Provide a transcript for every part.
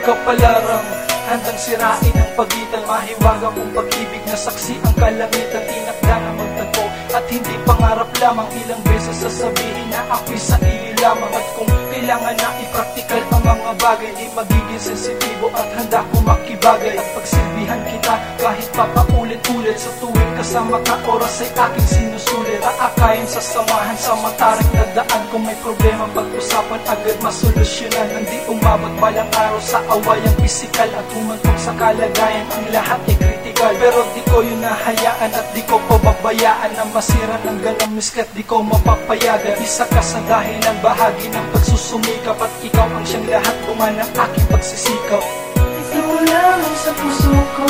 Kapalarang handang sirain ang pagitan, mahiwaga kong pag-ibig na saksi ang kalangitan. Tinakda na magtagpo at hindi pangarap lamang, ilang beses sasabihin na ako'y sa iyo lamang. At kung kailangan na i-practical ang mga bagay, di magiging sensitibo at handa kong makibagay. At pagsilbihan kita kahit papaulit-ulit, sa tuwing kasama ka oras ay aking sinusulit. Aakayin sa samahan sa matarik na daan, kung may problema pag-usapan agad masolusyonan. Hindi umabot balang araw sa awayang pisikal at humantong sa kalagayan, ang lahat ay kritikal. Pero di ko yun nahayaan at di ko pababayaan na masira ng ganang miskat, di ko mapapayagan. Isa ka sa dahilan, bahagi ng pagsusumikap, at ikaw ang siyang lahat bunga ng aking pagsisikap. Ikaw lamang sa puso ko,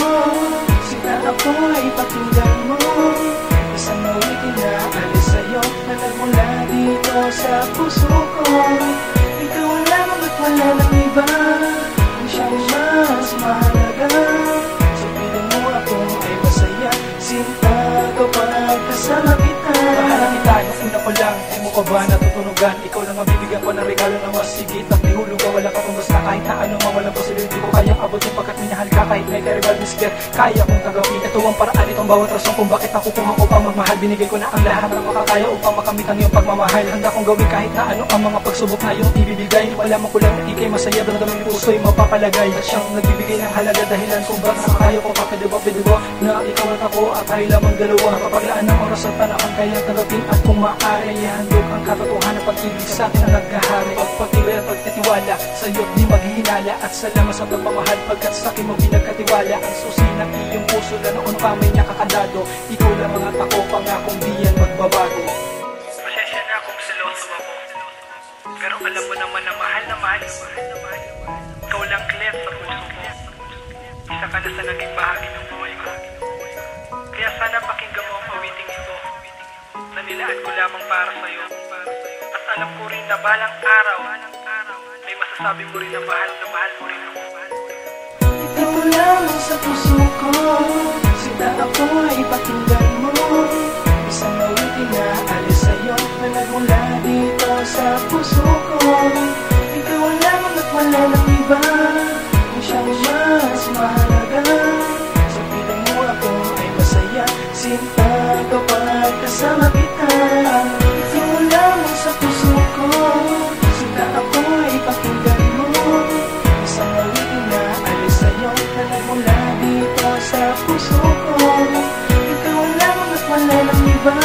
sina ako ay pakinggan mo. Isang awitin na alis sa'yo na nagmula dito sa puso ko. Ikaw lamang at wala ng iba, ang siyang mas mahalaga. Sa piling mo ako ay masaya, sinta kapag kasama kita. Mahal kita, nung una pa lang, di mo ka ba natutunugan? Ikaw lang ang bibigyan ko ng regalo na mas sigit at dihulog ka, wala ka kung basta kahit na ano, mawalang posibility ko kayang abutin pagkat minahal ka. Kahit may terrible misclear, kaya kong tagapin. Ito ang paraan, itong bawat rason kung bakit ako kung ako pang magmahal. Binigay ko na ang lahat ng makakaya upang makamit ang iyong pagmamahal. Handa kong gawin kahit na ano ang mga pagsubok na iyong ibibigay. Malaman ko lang na ikay masaya, damdamin yung puso'y mapapalagay. At siyang nagbibigay ng halaga dahilan kung bakit nakakaya ko pakidiba na ikaw at ako at tayo lamang dalawa. Kapaglaan ng oras at panahon kayang tanggapin, at kung maaari ihandog ang katotohanan, pag-ibig sa atin ang naghahari. Pagpatibay at pagtitiwala sa'yo't di maghihinala, at salamat sa pagmamahal pagkat sa'kin mo pinagkatiwala. Ang susi ng iyong puso na noon pa may nakakandado, ikaw lang ang at ako, pangakong di yan magbabago. Pasensya na kung seloso ako, pero alam mo naman na mahal na mahal. Ikaw lang, Claire, sa puso ko. Isa ka na sa naging bahagi ng buhay ko. Kaya sana pakinggan mo ang awiting ito na nilaan ko lamang para sa'yo. At alam ko rin na balang araw may masasabi mo rin na mahal mo rin ako. Ikaw lamang sa puso ko, sina ako ay pakinggan mo. Isang awitin na alis sa'yo na nagmula dito sa puso ko. Ikaw lamang at wala ng iba, ang siyang mas mahalaga. Sa piling mo ako ay masaya, sinta kapag kasama kita. Ikaw lamang sa puso ko, sina ako ay pakinggan mo. Isang awitin na alis sa'yo na nagmula dito sa puso ko. Ikaw lamang at wala ng iba,